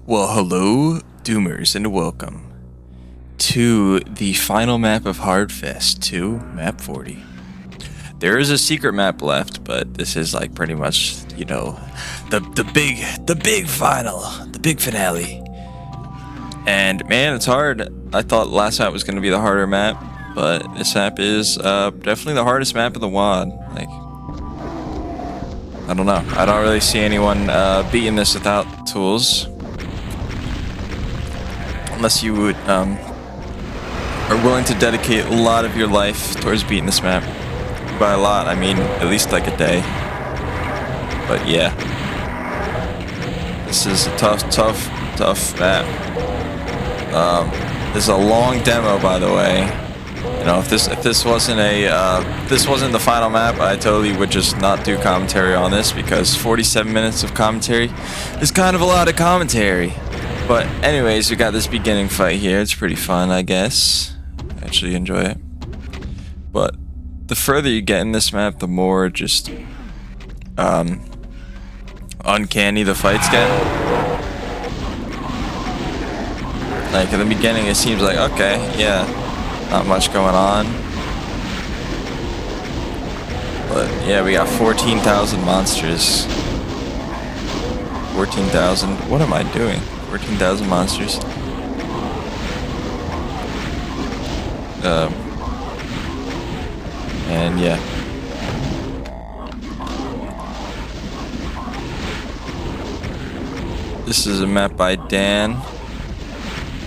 Well, hello, Doomers, and welcome to the final map of Hardfest 2, map 40. There is a secret map left, but this is like pretty much, you know, the big final, the big finale. And man, it's hard. I thought last map was going to be the harder map, but this map is definitely the hardest map of the WAD. Like, I don't know. I don't really see anyone beating this without tools. Unless you would, are willing to dedicate a lot of your life towards beating this map. By a lot, I mean at least like a day. But yeah. This is a tough map. This is a long demo, by the way. You know, if this wasn't the final map, I totally would just not do commentary on this, because 47 minutes of commentary is kind of a lot of commentary. But anyways, we got this beginning fight here. It's pretty fun, I guess. I actually enjoy it. But the further you get in this map, the more just uncanny the fights get. Like in the beginning, it seems like, okay, yeah, not much going on. But yeah, we got 14,000 monsters. 14,000. What am I doing? 14,000 monsters. And yeah. This is a map by Dan.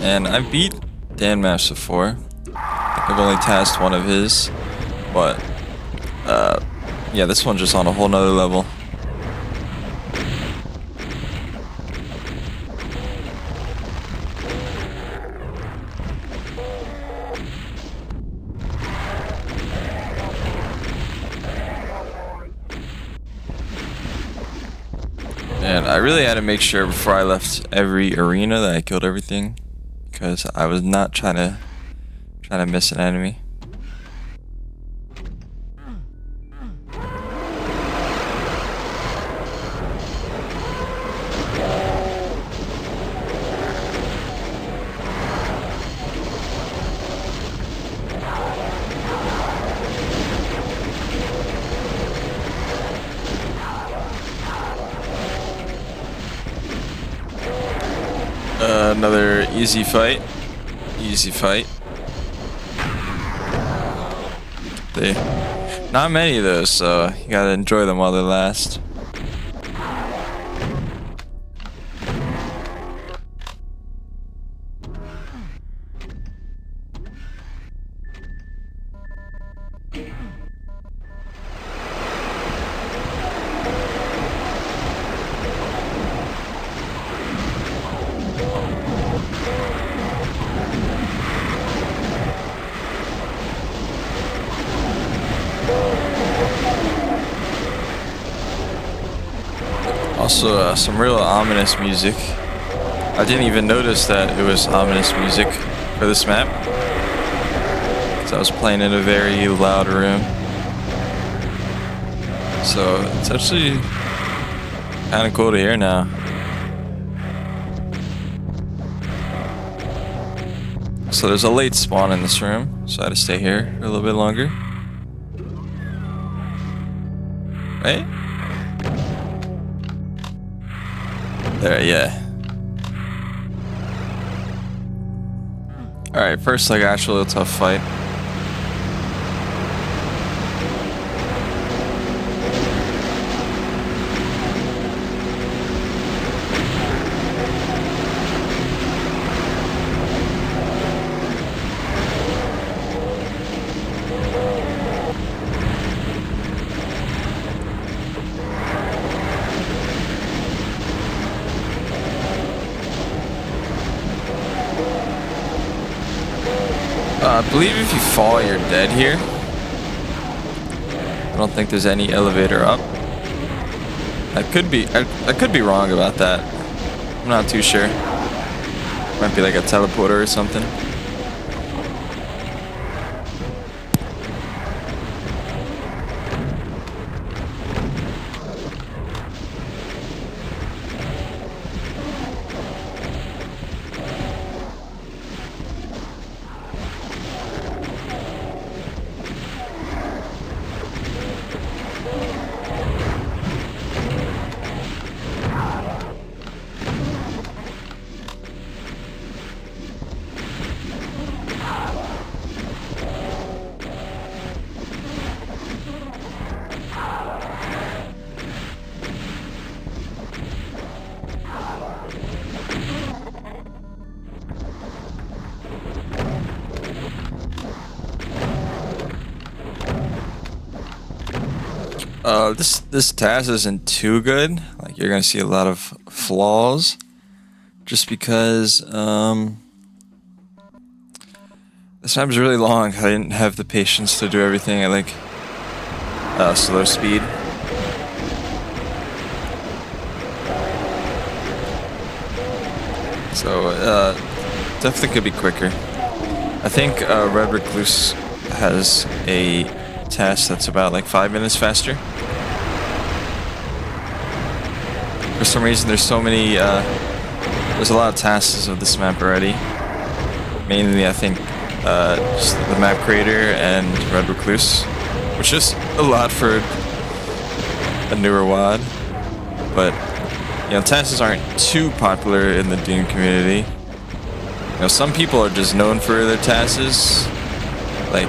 And I've beat Dan maps before. I've only tasked one of his. But, yeah, this one's just on a whole nother level. And I really had to make sure before I left every arena that I killed everything, because I was not trying to miss an enemy. Another easy fight. Easy fight. Not many of those, so you gotta enjoy them while they last. Also, some real ominous music. I didn't even notice that it was ominous music for this map, because I was playing in a very loud room. So it's actually kind of cool to hear now. So there's a late spawn in this room, so I had to stay here for a little bit longer. Right? There, yeah. Alright, first like actually a tough fight. I believe if you fall, you're dead here. I don't think there's any elevator up. I could be wrong about that. I'm not too sure. Might be like a teleporter or something. This TAS isn't too good. Like you're gonna see a lot of flaws, just because this map is really long. I didn't have the patience to do everything at like slow speed. So definitely could be quicker. I think Red Recluse has a TAS that's about like 5 minutes faster. For some reason, there's so many. There's a lot of TASs of this map already. Mainly, I think just the map creator and Red Recluse, which is a lot for a newer WAD. But you know, TASs aren't too popular in the Dune community. You know, some people are just known for their TASs. Like,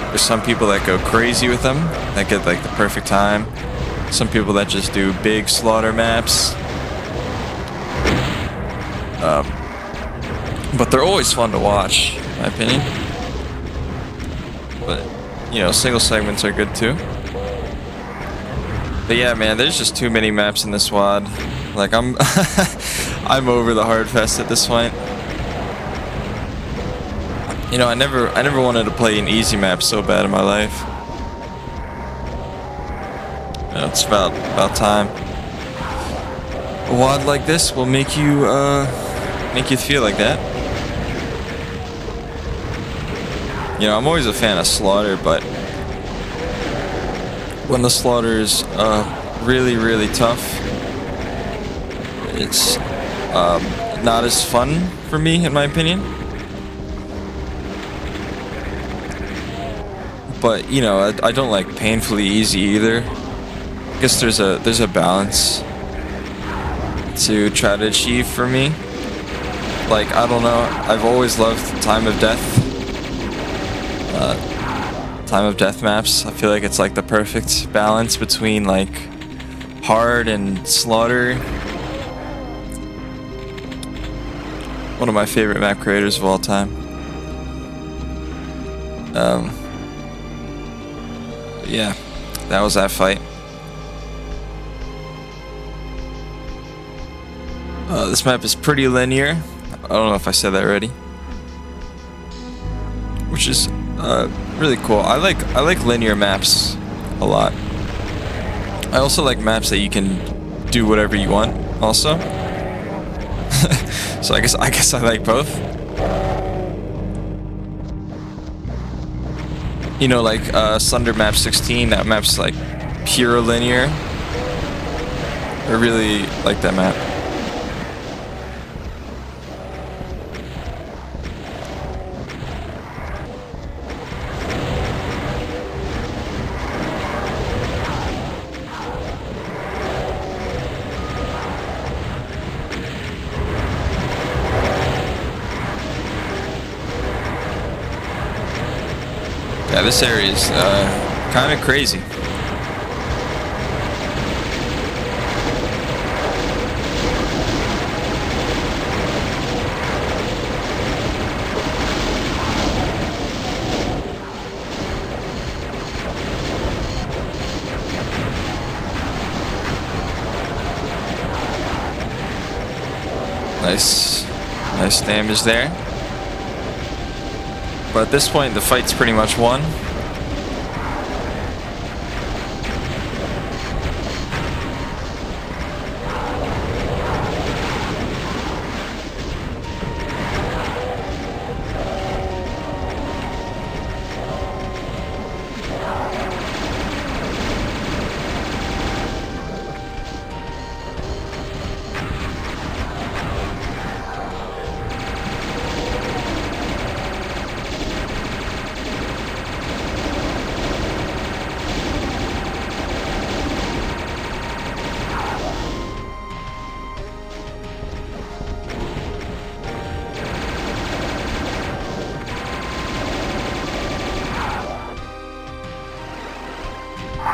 there's some people that go crazy with them, that get like the perfect time. Some people that just do big slaughter maps. But they're always fun to watch, in my opinion. But, you know, single segments are good too. But yeah, man, there's just too many maps in this WAD. Like, I'm I'm over the Hardfest at this point. You know, I never wanted to play an easy map so bad in my life. You know, it's about time. A WAD like this will make you feel like that. You know, I'm always a fan of Slaughter, but when the Slaughter is really, really tough, it's not as fun for me, in my opinion. But you know, I don't like painfully easy either. I guess there's a balance to try to achieve for me. Like, I don't know, I've always loved Time of Death. Time of Death maps. I feel like it's like the perfect balance between like hard and slaughter. One of my favorite map creators of all time. Yeah, that was that fight. This map is pretty linear. I don't know if I said that already. Which is really cool. I like linear maps a lot. I also like maps that you can do whatever you want also. So I guess I like both. You know, like Sunder map 16, that map's like pure linear. I really like that map. Yeah, this area is kind of crazy. Nice damage there. But at this point, the fight's pretty much won.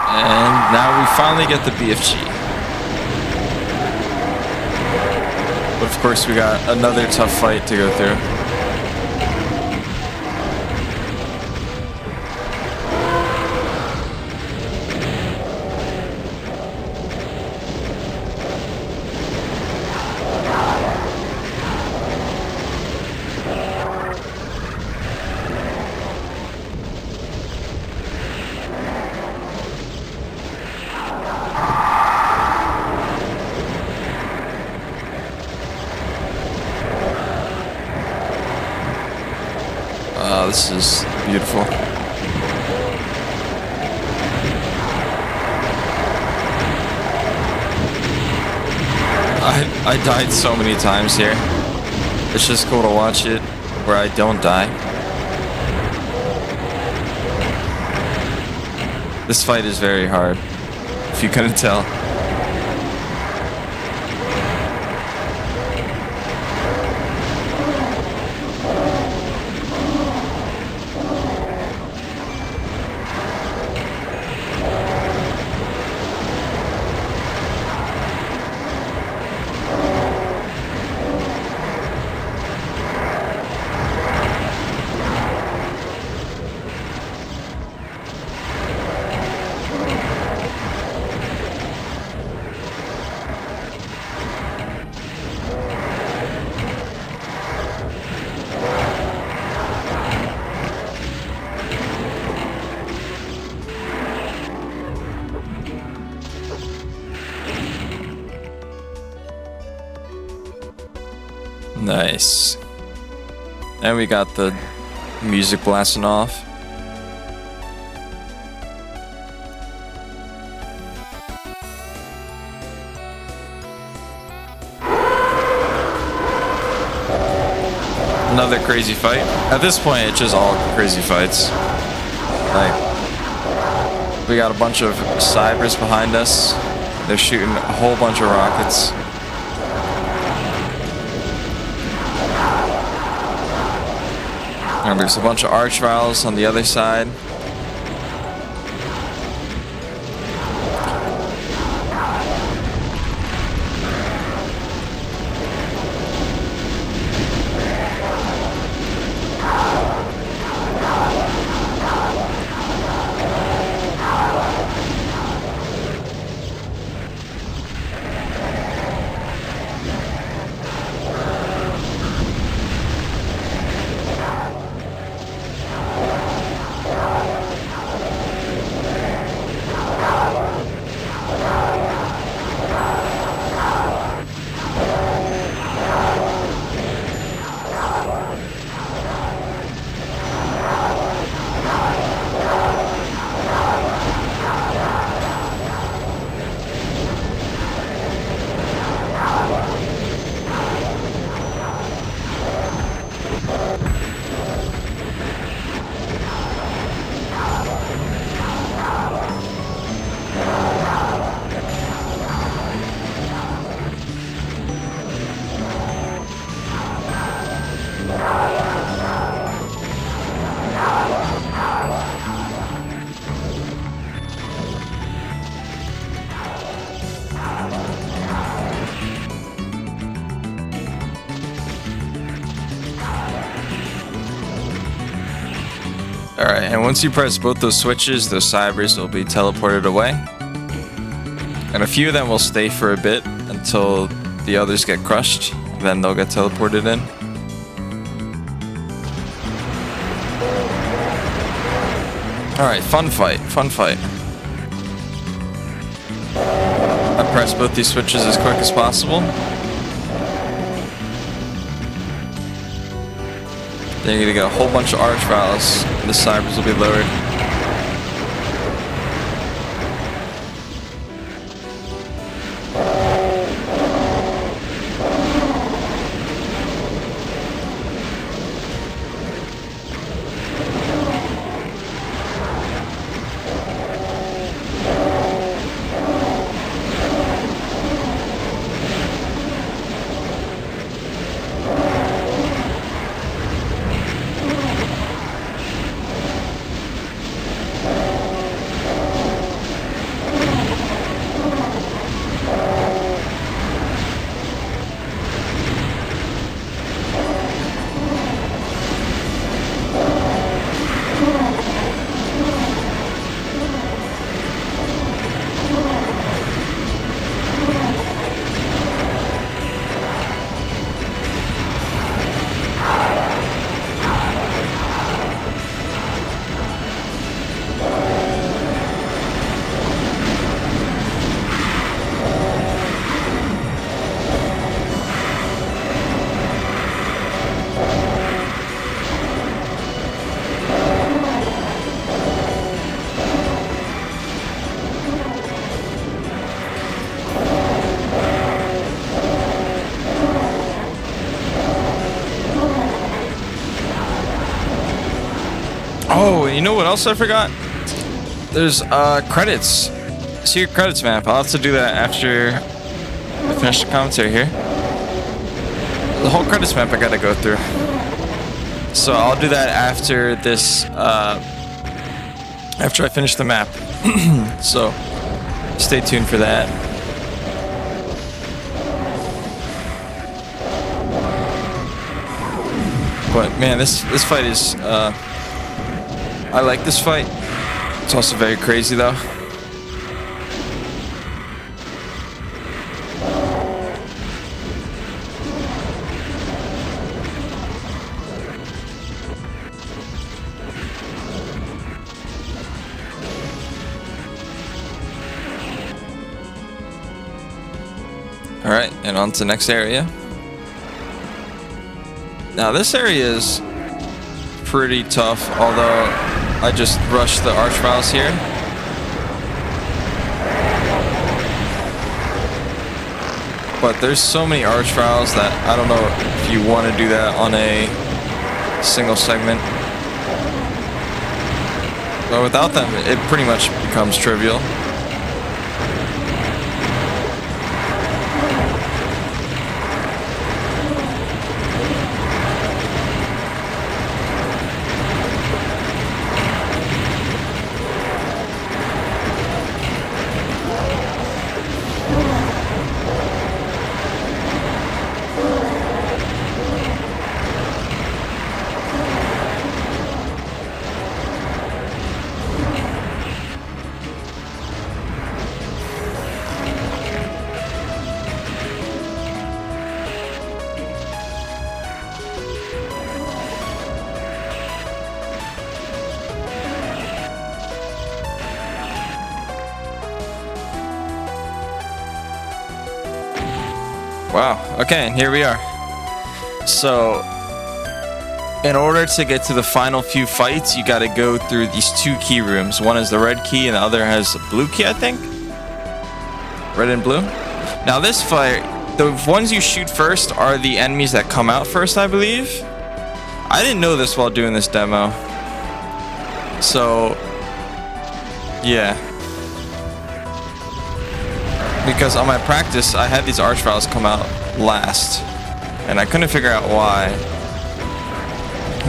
And now we finally get the BFG. But of course we got another tough fight to go through. Oh, this is beautiful. I died so many times here. It's just cool to watch it where I don't die. This fight is very hard, if you couldn't tell. Nice. And we got the music blasting off. Another crazy fight. At this point, it's just all crazy fights. Like, we got a bunch of cybers behind us. They're shooting a whole bunch of rockets. And there's a bunch of archviles on the other side. Alright, and once you press both those switches, those cybers will be teleported away. And a few of them will stay for a bit until the others get crushed. Then they'll get teleported in. Alright, fun fight, fun fight. I press both these switches as quick as possible. Then you're gonna get a whole bunch of archviles, and the cybers will be lowered. else I forgot? There's credits. Secret credits map. I'll have to do that after I finish the commentary here. The whole credits map I gotta go through. So I'll do that after this, after I finish the map. So stay tuned for that. But man, this fight is, I like this fight. It's also very crazy though. Alright, and on to the next area. Now this area is pretty tough, although I just rushed the archviles here. But there's so many archviles that I don't know if you want to do that on a single segment. But without them, it pretty much becomes trivial. Wow, okay, and here we are. So, in order to get to the final few fights, you gotta go through these two key rooms. One is the red key and the other has a blue key, I think? Red and blue? Now this fight, the ones you shoot first are the enemies that come out first, I believe. I didn't know this while doing this demo. So, yeah. Because on my practice, I had these archviles come out last, and I couldn't figure out why.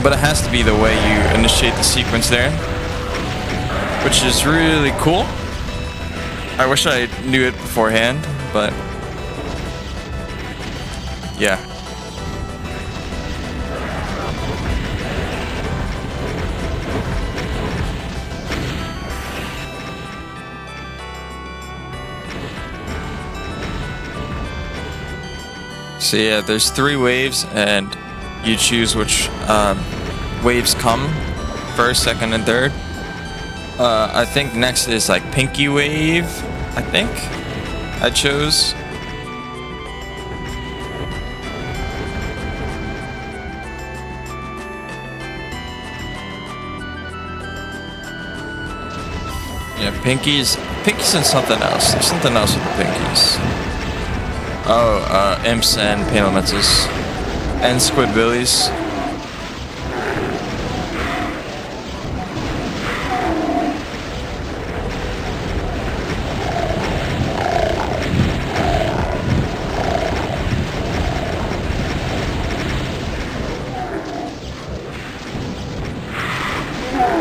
But it has to be the way you initiate the sequence there, which is really cool. I wish I knew it beforehand, but yeah. So yeah, there's 3 waves, and you choose which waves come first, second, and third. I think next is like Pinky Wave, I think I chose. Yeah, Pinkies and something else. There's something else with the Pinkies. Oh, Imps and Pain Elementals. And Squidbillies.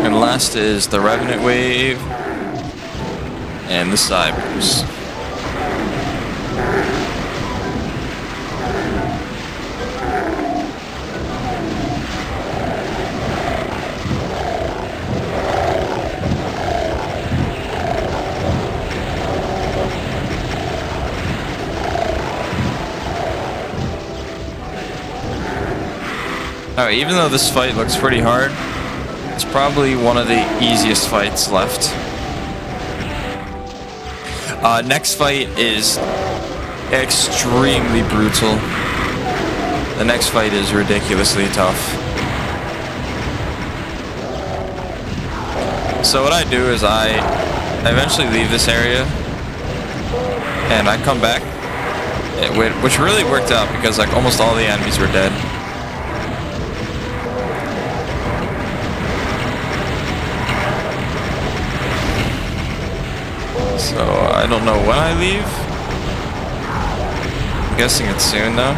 And last is the Revenant Wave. And the Cybers. Alright, even though this fight looks pretty hard, it's probably one of the easiest fights left. Next fight is extremely brutal. The next fight is ridiculously tough. So what I do is I eventually leave this area and I come back, which really worked out because like almost all the enemies were dead. So I don't know when I leave. I'm guessing it's soon though.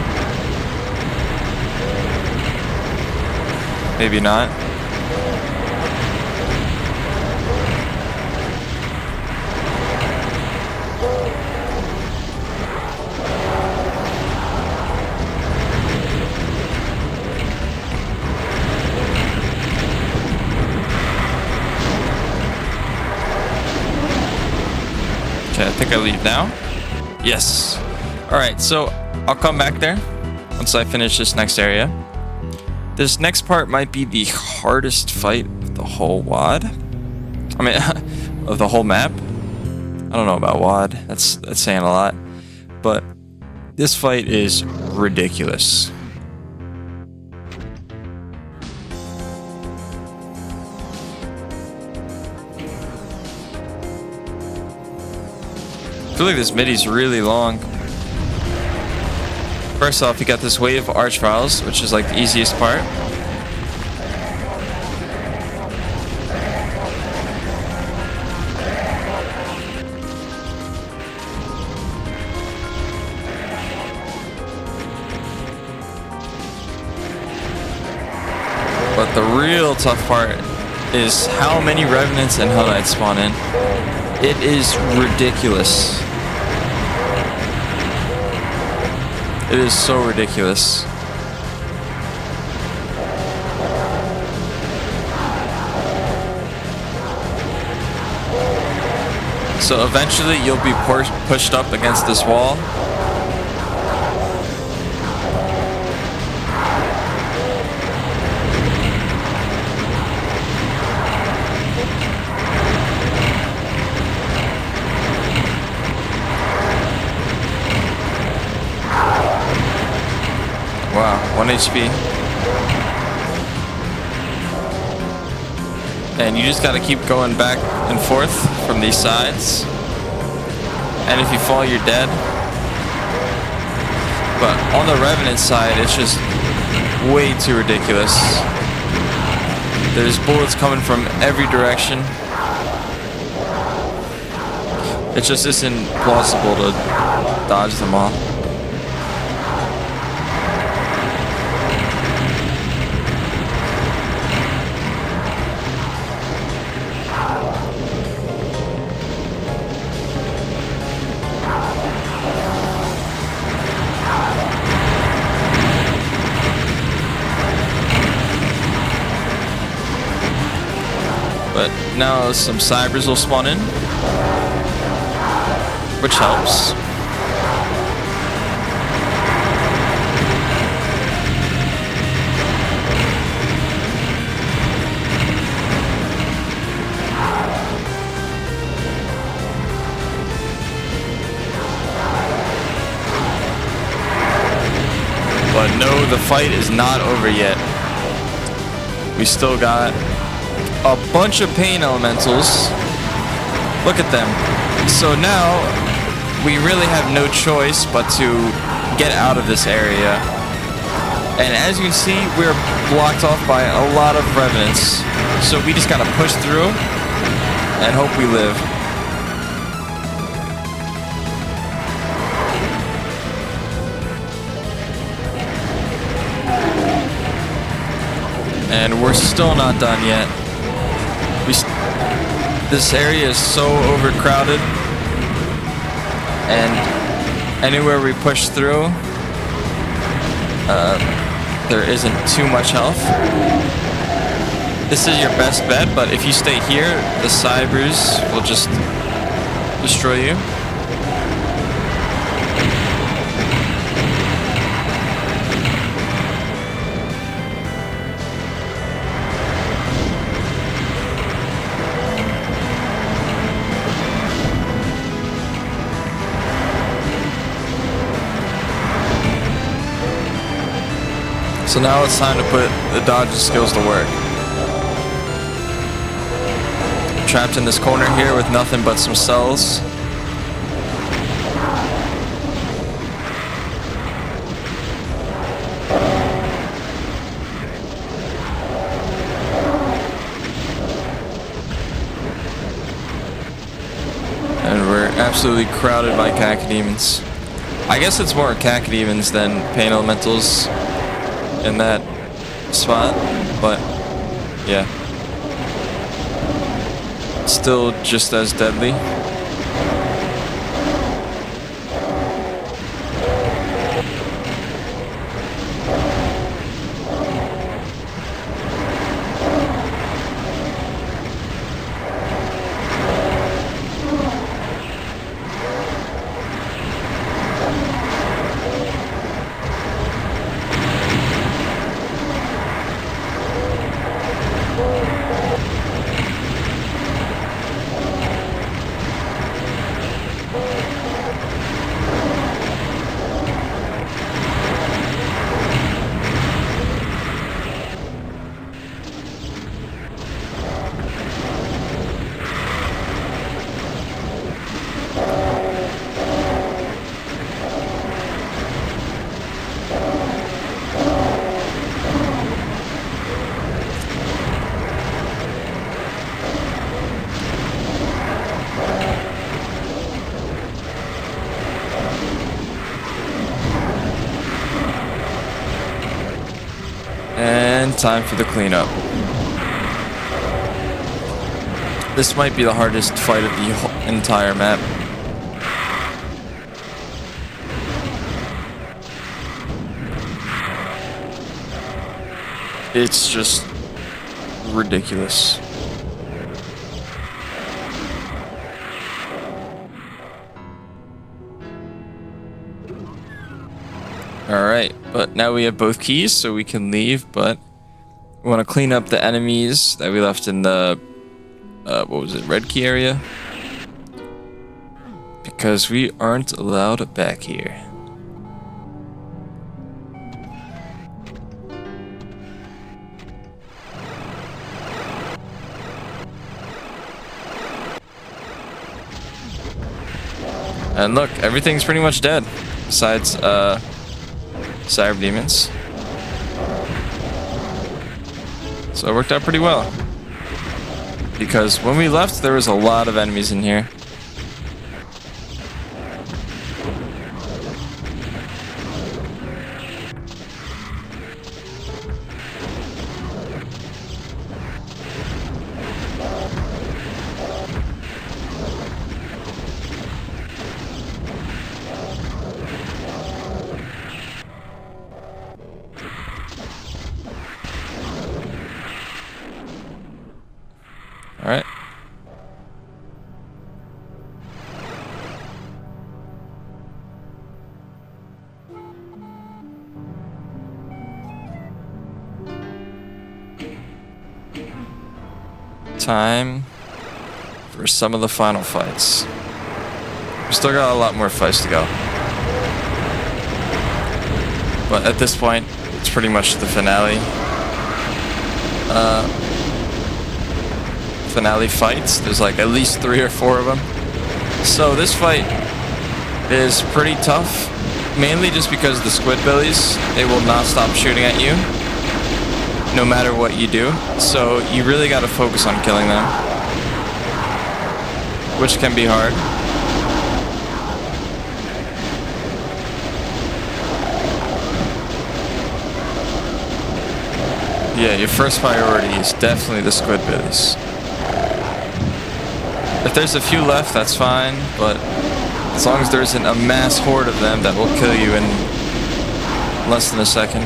Maybe not. Okay, I think I leave now. Yes. Alright, so I'll come back there once I finish this next area. This next part might be the hardest fight of the whole WAD. I mean, of the whole map. I don't know about WAD. That's saying a lot. But this fight is ridiculous. I feel like this midi's really long. First off, you got this wave of archviles, which is like the easiest part. But the real tough part is how many Revenants and Hell Knights spawn in. It is ridiculous. It is so ridiculous. So eventually you'll be pushed up against this wall. Wow, 1 HP. And you just gotta keep going back and forth from these sides. And if you fall, you're dead. But on the Revenant side, it's just way too ridiculous. There's bullets coming from every direction. It just isn't plausible to dodge them all. But now some cybers will spawn in, which helps. But no, the fight is not over yet. We still got a bunch of pain elementals. Look at them. So now we really have no choice but to get out of this area. And as you can see, we're blocked off by a lot of Revenants. So we just gotta push through and hope we live. And we're still not done yet. This area is so overcrowded, and anywhere we push through, there isn't too much health. This is your best bet, but if you stay here, the cybers will just destroy you. So now it's time to put the dodge skills to work. Trapped in this corner here with nothing but some cells. And we're absolutely crowded by cacodemons. I guess it's more cacodemons than pain elementals in that spot, but yeah. Still just as deadly. And time for the cleanup. This might be the hardest fight of the whole entire map. It's just ridiculous. Alright, but now we have both keys, so we can leave, but we want to clean up the enemies that we left in the, what was it, red key area? Because we aren't allowed back here. And look, everything's pretty much dead, besides, cyber demons. So it worked out pretty well. Because when we left, there was a lot of enemies in here. All right. Time for some of the final fights. We still got a lot more fights to go. But at this point, it's pretty much the finale. Finale fights. There's like at least 3 or 4 of them. So this fight is pretty tough, mainly just because the squidbillies, they will not stop shooting at you no matter what you do. So you really got to focus on killing them, which can be hard. Yeah, your first priority is definitely the squidbillies. If there's a few left, that's fine, but as long as there isn't a mass horde of them that will kill you in less than a second.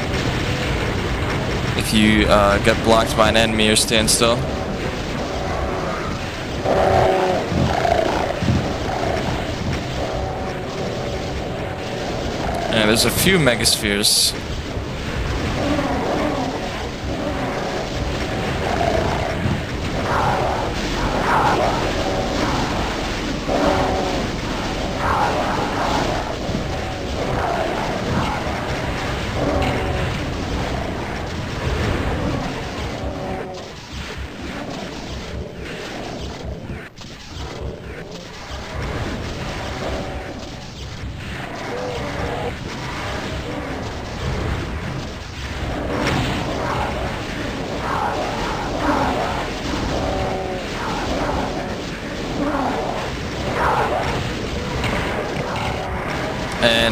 If you get blocked by an enemy or stand still. And there's a few megaspheres.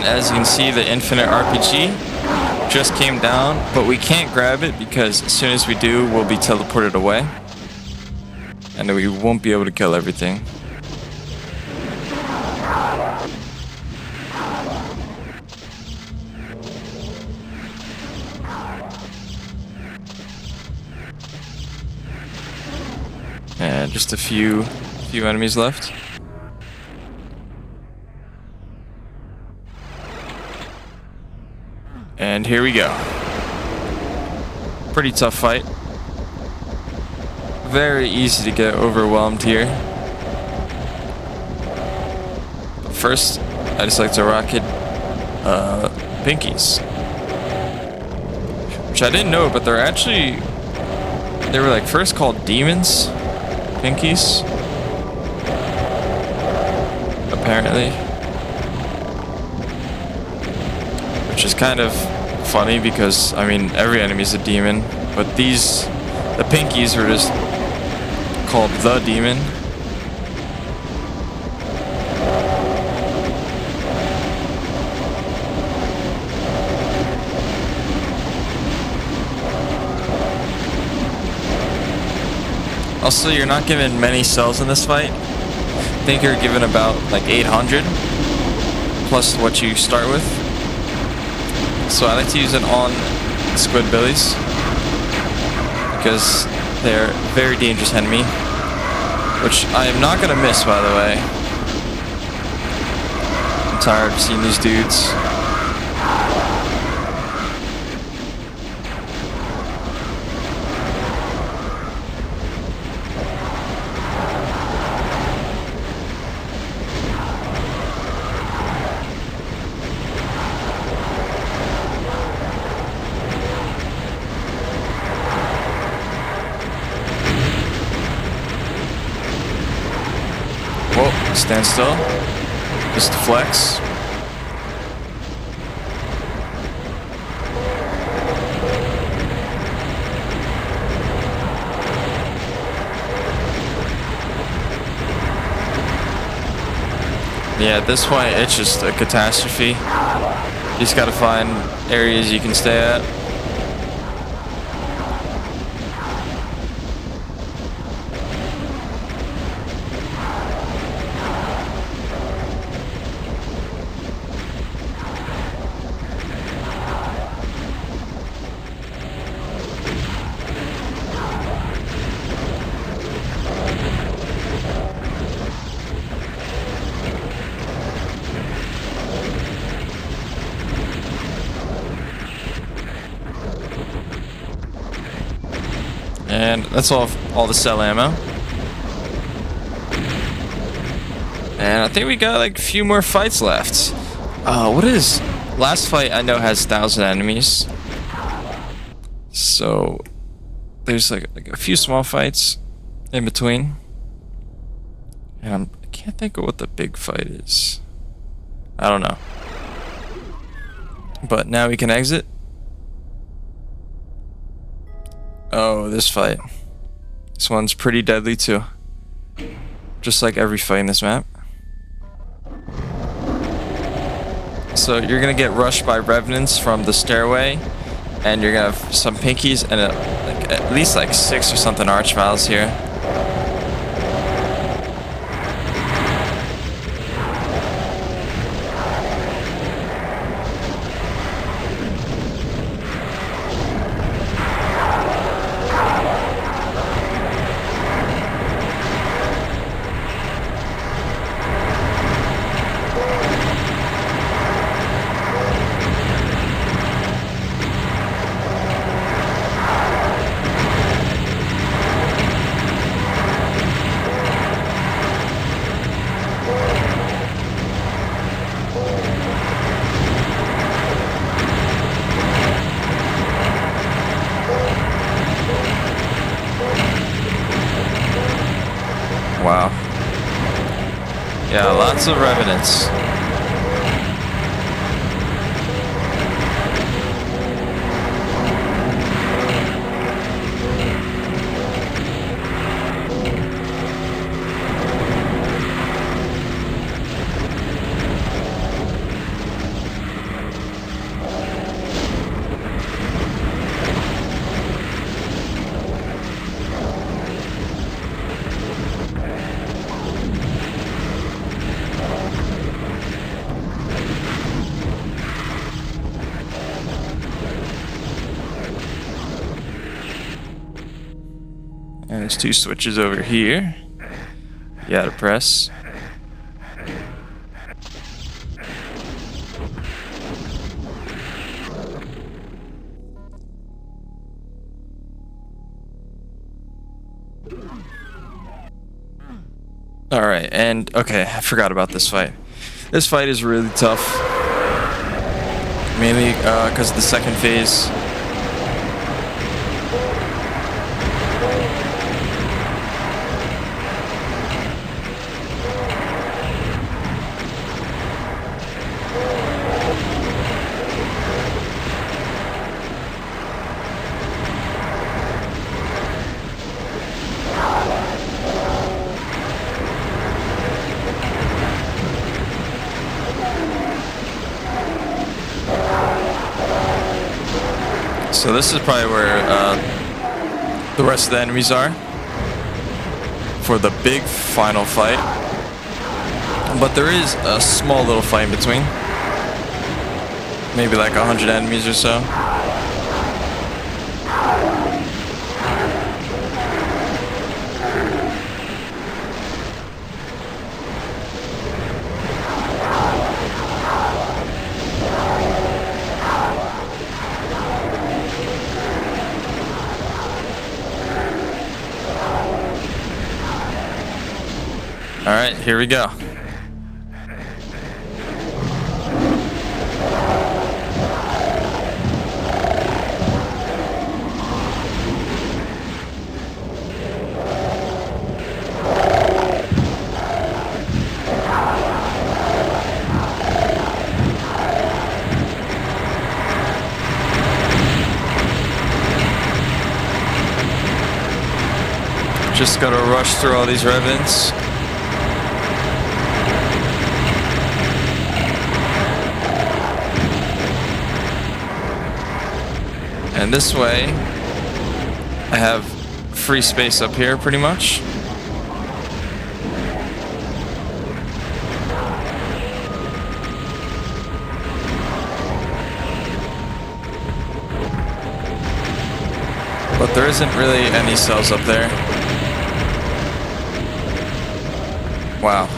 And as you can see, the infinite RPG just came down, but we can't grab it because as soon as we do, we'll be teleported away. And we won't be able to kill everything. And just a few enemies left. And here we go. Pretty tough fight. Very easy to get overwhelmed here. But first, I just like to rocket pinkies. Which I didn't know, but they were like first called demons. Pinkies. Apparently. Which is kind of funny because, I mean, every enemy's a demon, but the pinkies were just called the demon. Also, you're not given many cells in this fight. I think you're given about like 800 plus what you start with. So I like to use it on Squidbillies because they're a very dangerous enemy, which I am not gonna miss, by the way. I'm tired of seeing these dudes. Whoa, stand still. Just flex. Yeah, at this point, it's just a catastrophe. You just gotta find areas you can stay at. And that's all the cell ammo. And I think we got like a few more fights left. Last fight I know has 1,000 enemies. So there's like a few small fights in between. And I can't think of what the big fight is. I don't know. But now we can exit. Oh, this fight. This one's pretty deadly too. Just like every fight in this map. So you're gonna get rushed by revenants from the stairway, and you're gonna have some pinkies and at least like 6 or something archviles here. Wow. Yeah, lots of revenants. And there's 2 switches over here. You gotta press. Alright, and okay, I forgot about this fight. This fight is really tough. Mainly because of the second phase. So this is probably where the rest of the enemies are for the big final fight. But there is a small little fight in between. Maybe like 100 enemies or so. Alright, here we go. Just gotta rush through all these revenants. And this way, I have free space up here pretty much. But there isn't really any cells up there. Wow.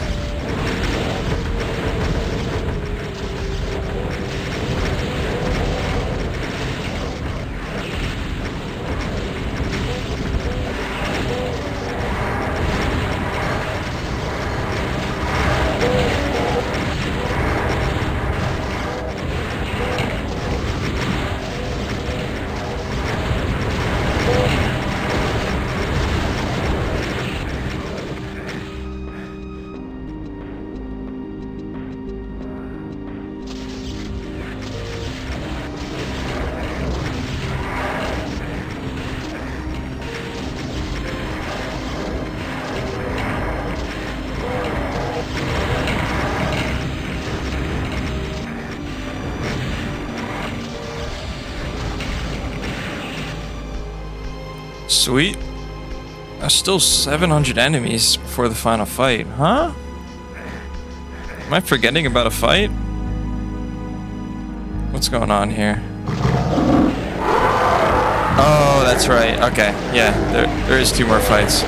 Sweet. There's still 700 enemies before the final fight, huh? Am I forgetting about a fight? What's going on here? Oh, that's right. Okay, yeah, there is 2 more fights.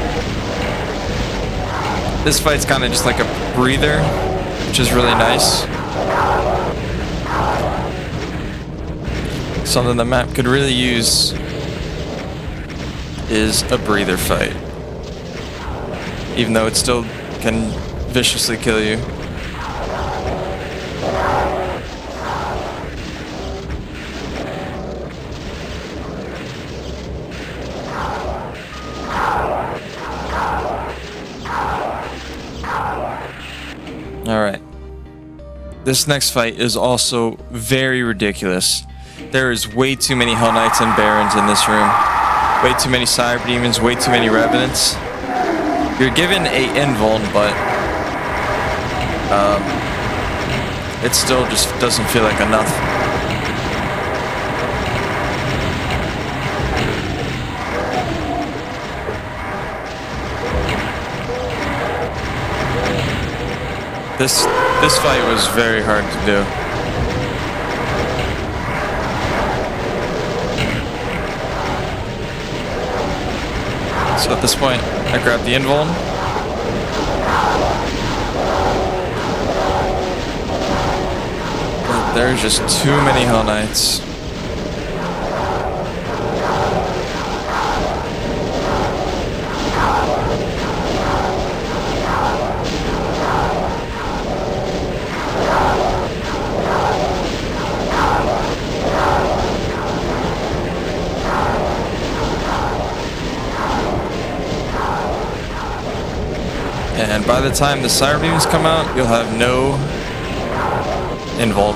This fight's kind of just like a breather, which is really nice. Something the map could really use is a breather fight. Even though it still can viciously kill you. Alright. This next fight is also very ridiculous. There is way too many Hell Knights and Barons in this room. Way too many Cyber Demons, way too many Revenants. You're given a invuln, but it still just doesn't feel like enough. This fight was very hard to do. So at this point, I grab the invuln. But there's just too many Hell Knights. And by the time the Sire Beams come out, you'll have no invuln.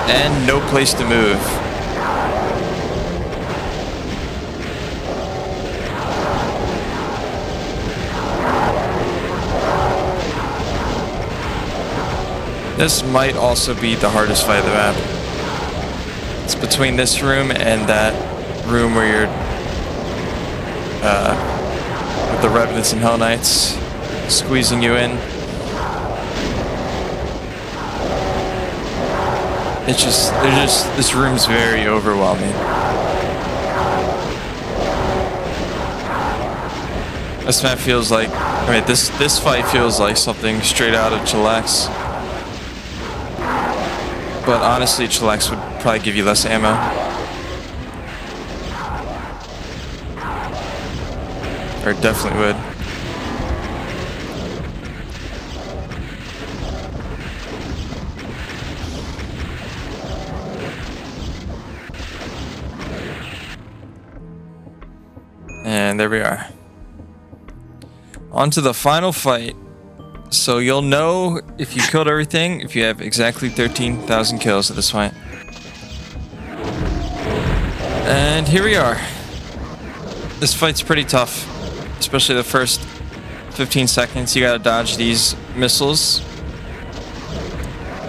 And no place to move. This might also be the hardest fight of the map. It's between this room and that room where you're with the Revenants and Hell Knights squeezing you in. This room's very overwhelming. This map feels like, this fight feels like something straight out of Chillax. But honestly, Chillax would probably give you less ammo. Or definitely would. And there we are. On to the final fight. So you'll know if you killed everything if you have exactly 13,000 kills at this point. And here we are. This fight's pretty tough, especially the first 15 seconds. You gotta dodge these missiles.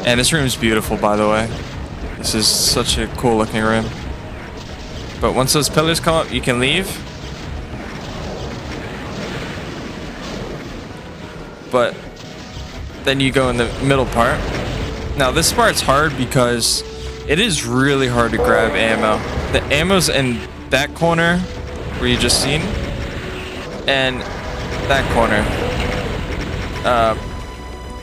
And this room is beautiful, by the way. This is such a cool looking room. But once those pillars come up, you can leave. But then you go in the middle part. Now this part's hard because it is really hard to grab ammo. The ammo's in that corner where you just seen, and that corner.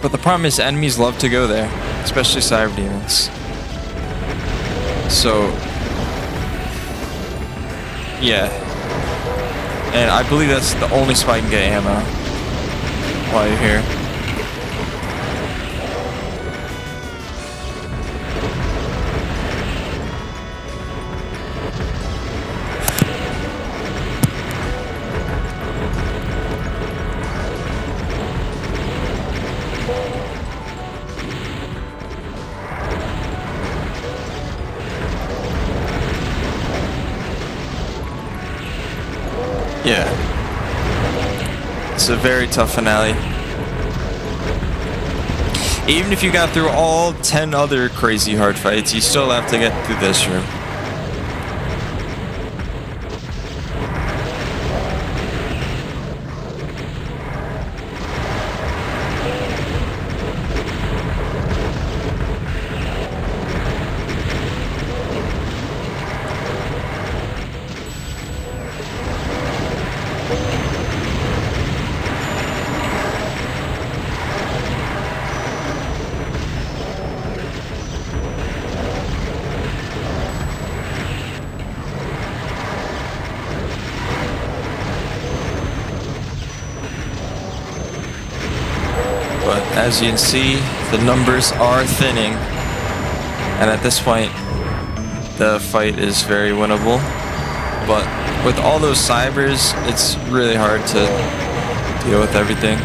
But the problem is enemies love to go there, especially Cyber Demons. So yeah, and I believe that's the only spot you can get ammo while you're here. Yeah. It's a very tough finale. Even if you got through all 10 other crazy hard fights, you still have to get through this room. But as you can see, the numbers are thinning. And at this point, the fight is very winnable. But with all those cybers, it's really hard to deal with everything.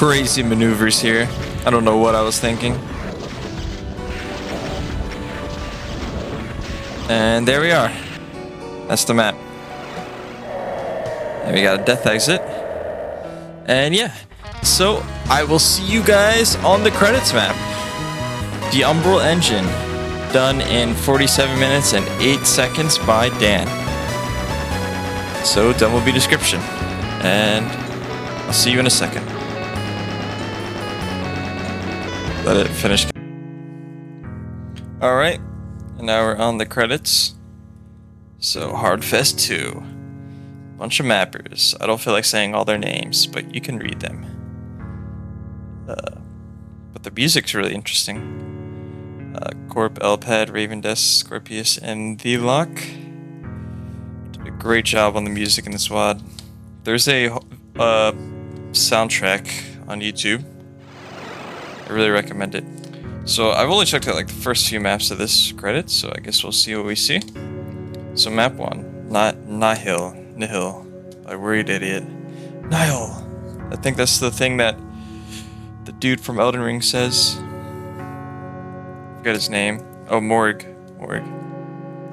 crazy maneuvers here. I don't know what I was thinking. And there we are. That's the map. And we got a death exit. And yeah, so I will see you guys on the credits map. The Umbral Engine, done in 47 minutes and 8 seconds by Dan. So done will be description. And I'll see you in a second. Let it finish. Alright, and now we're on the credits. So, Hardfest 2. Bunch of mappers. I don't feel like saying all their names, but you can read them. But the music's really interesting. Corp, Elpad, Ravendesk, Scorpius, and The Lock. Did a great job on the music in this WAD. There's a soundtrack on YouTube. I really recommend it. So I've only checked out like the first few maps of this credit, so I guess we'll see what we see. So map 1, Nihil, by Worried Idiot. Nihil! I think that's the thing that the dude from Elden Ring says. Forget his name. Oh, Morg.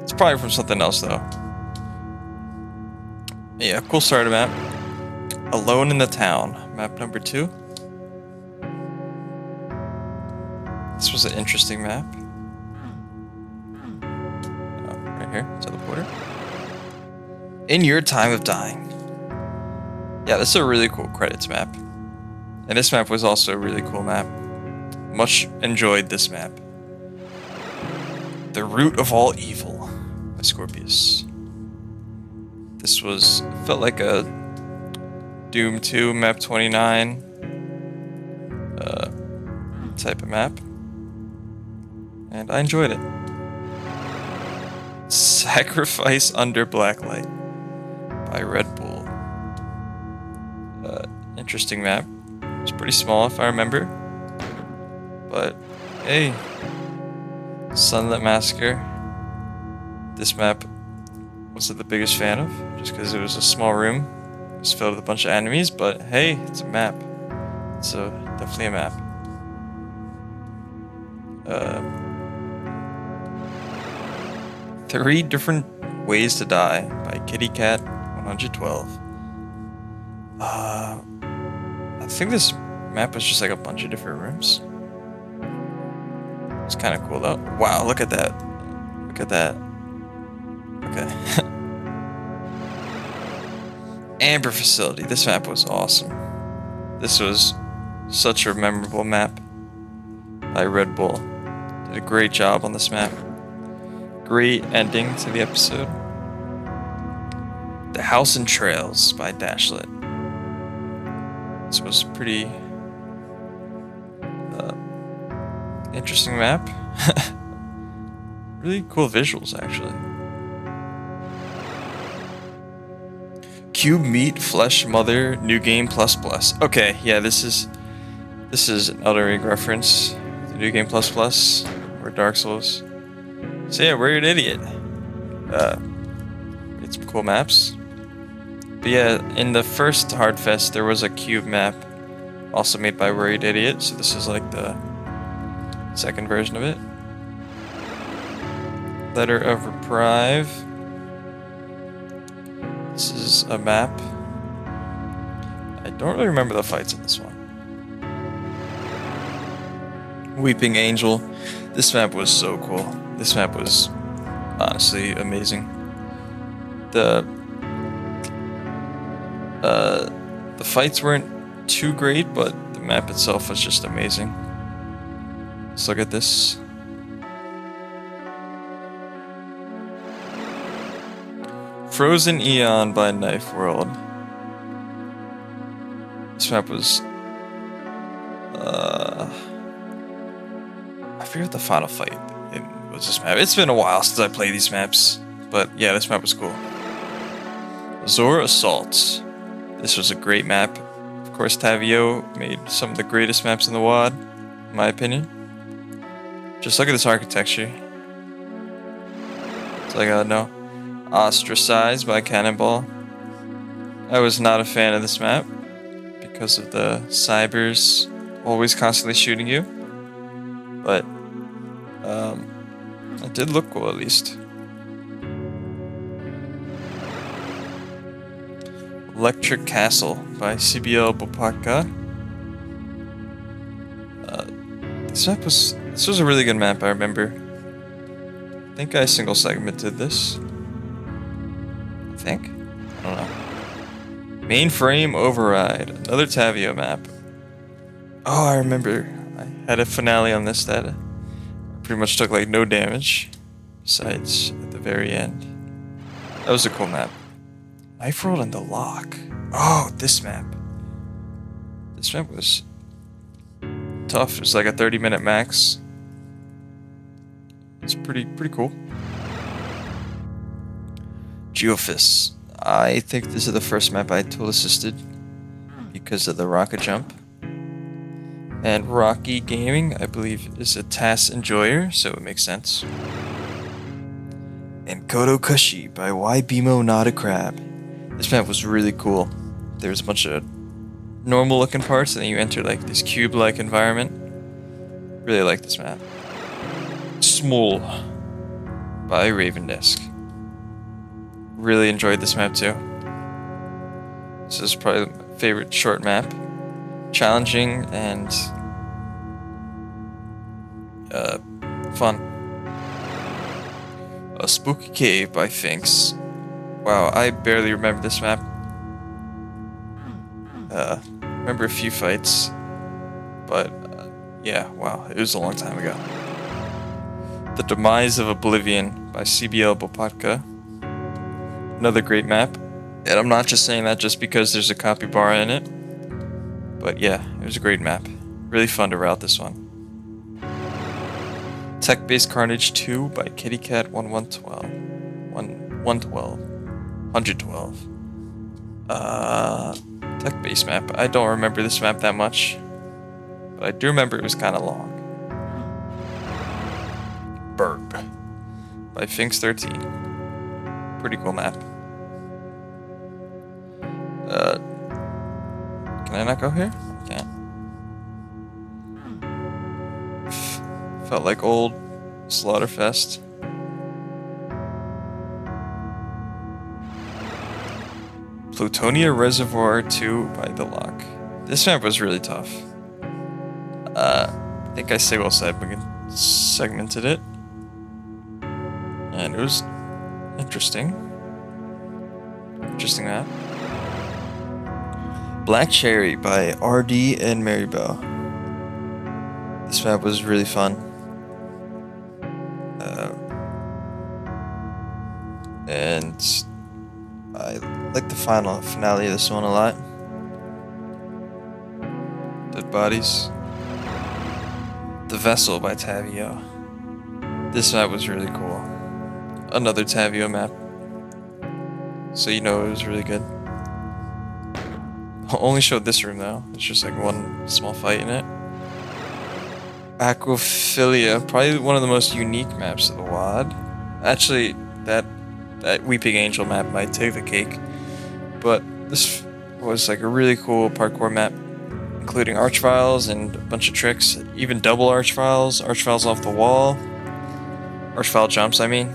It's probably from something else though. Yeah, cool starter map. Alone in the Town, map number 2. This was an interesting map. Right here, teleporter. In Your Time of Dying. Yeah, this is a really cool credits map. And this map was also a really cool map. Much enjoyed this map. The Root of All Evil by Scorpius. This felt like a Doom 2 map 29 type of map. And I enjoyed it. Sacrifice Under Blacklight by Red Bull. Interesting map. It's pretty small if I remember. But hey, Sunlit Massacre. This map wasn't the biggest fan of, just because it was a small room. It was filled with a bunch of enemies, but hey, it's a map. So definitely a map. 3 Different Ways to Die by Kitty Cat 112. I think this map was just like a bunch of different rooms. It's kind of cool though. Wow, look at that. Look at that. Okay. Amber Facility. This map was awesome. This was such a memorable map by Red Bull. Did a great job on this map. Great ending to the episode. The House and Trails by Dashlit. This was pretty interesting map. Really cool visuals, actually. Cube Meat Flesh Mother New Game Plus Plus. Okay, yeah, this is an Elden Ring reference. The New Game Plus Plus or Dark Souls. So yeah, Weird Idiot. Made some cool maps. But yeah, in the first Hardfest, there was a cube map, also made by Worried Idiot. So this is like the second version of it. Letter of Reprieve. This is a map. I don't really remember the fights in this one. Weeping Angel. This map was so cool. This map was honestly amazing. The fights weren't too great, but the map itself was just amazing. Let's look at this. Frozen Eon by Knife World. This map was I forget the final fight was this map. It's been a while since I played these maps, but yeah, this map was cool. Zora Assault. This was a great map. Of course, Tavio made some of the greatest maps in the WoD, in my opinion. Just look at this architecture. It's like, I know. Ostracized by Cannonball. I was not a fan of this map because of the cybers always constantly shooting you. But it did look cool at least. Electric Castle by CBL Bopatka. This was a really good map, I remember. I think I single segmented this. I think. I don't know. Mainframe Override. Another Tavio map. Oh, I remember. I had a finale on this that pretty much took like no damage. Besides at the very end. That was a cool map. Knife World and the Lock. Oh, this map. This map was tough. It's like a 30-minute max. It's pretty cool. Geofists. I think this is the first map I tool assisted because of the rocket jump. And Rocky Gaming, I believe, is a TAS enjoyer, so it makes sense. And Kodo Kushi by YBimo Not a Crab. This map was really cool. There's a bunch of normal looking parts, and then you enter like this cube-like environment. Really like this map. Small by Ravendisk. Really enjoyed this map too. This is probably my favorite short map. Challenging and fun. A Spooky Cave by Finks. Wow, I barely remember this map. Remember a few fights, but yeah, wow, it was a long time ago. The Demise of Oblivion by CBL Bopatka. Another great map, and I'm not just saying that just because there's a capybara in it, but yeah, it was a great map. Really fun to route this one. Tech-Based Carnage 2 by KittyCat1112. 112. Tech-based map. I don't remember this map that much, but I do remember it was kind of long. Burb by Finks13. Pretty cool map. Can I not go here? I can't. Felt like old Slaughterfest. Plutonia Reservoir 2 by The Lock. This map was really tough. I think I segmented it. And it was interesting. Interesting map. Black Cherry by RD and Marybelle. This map was really fun. And I like the finale of this one a lot. Dead Bodies. The Vessel by Tavio. This map was really cool. Another Tavio map. So you know it was really good. I only showed this room though. It's just like one small fight in it. Aquaphilia, probably one of the most unique maps of the WAD. Actually, that Weeping Angel map might take the cake. But this was like a really cool parkour map, including Archviles and a bunch of tricks, even double Archviles off the wall, Archvile jumps, I mean.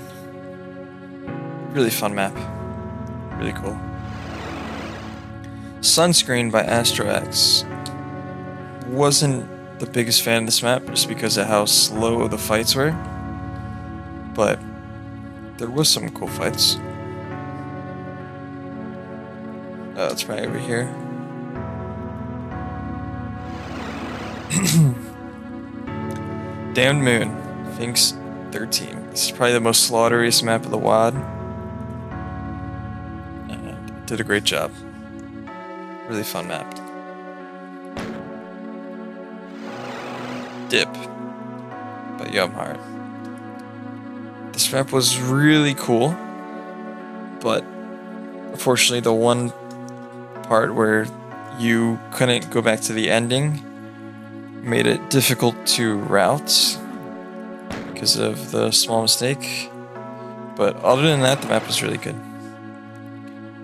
Really fun map. Really cool. Sunscreen by AstroX. Wasn't the biggest fan of this map just because of how slow the fights were, but there was some cool fights. It's right over here. Damned Moon, Finks 13. This is probably the most slaughteriest map of the WAD. And it did a great job. Really fun map. Dip by Yumheart. This map was really cool, but unfortunately the one part where you couldn't go back to the ending made it difficult to route because of the small mistake. But other than that, the map was really good.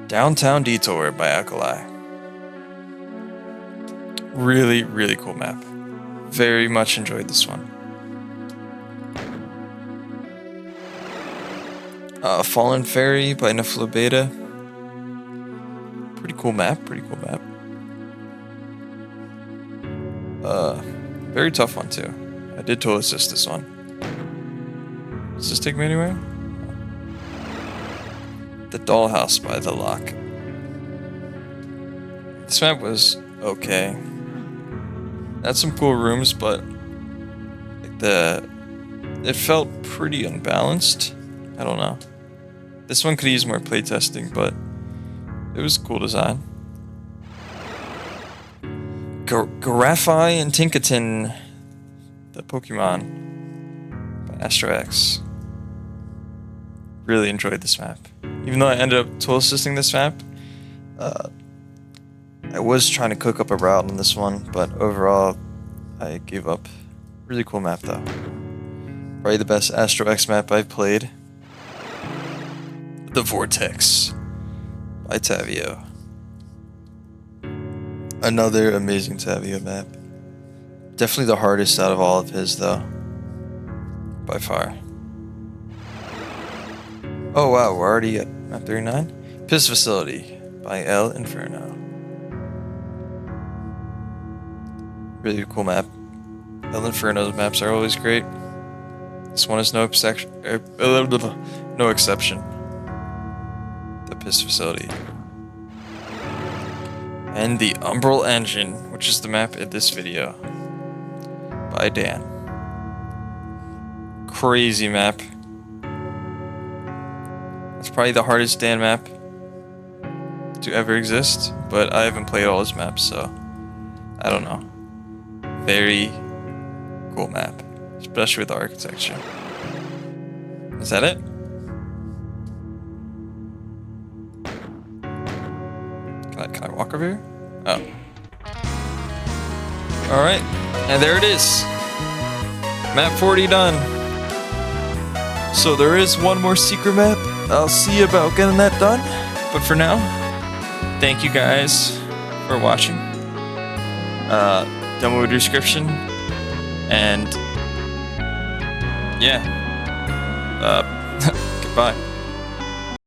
Downtown Detour by Alkali. Really, really cool map. Very much enjoyed this one. Fallen Fairy by Niflo Beta. Pretty cool map, pretty cool map. Very tough one too. I did total assist this one. Does this take me anywhere? The Dollhouse by The Lock. This map was okay. Had some cool rooms, but it felt pretty unbalanced. I don't know. This one could use more playtesting, but it was a cool design. Garafai and Tinkaton, the Pokemon by Astro X. Really enjoyed this map. Even though I ended up total assisting this map, I was trying to cook up a route on this one, but overall, I gave up. Really cool map though. Probably the best Astro X map I've played. The Vortex by Tavio. Another amazing Tavio map. Definitely the hardest out of all of his though. By far. Oh wow, we're already at map 39? Piss Facility by El Inferno. Really cool map. El Inferno's maps are always great. This one is no exception. The Piss Facility. And the Umbral Engine, which is the map in this video. By Dan. Crazy map. It's probably the hardest Dan map to ever exist, but I haven't played all his maps, so I don't know. Very cool map, especially with the architecture. Is that it? Can I walk over here? Oh. Alright, and there it is. Map 40 done. So there is one more secret map. I'll see about getting that done. But for now, thank you guys for watching. Demo description. And yeah. Goodbye.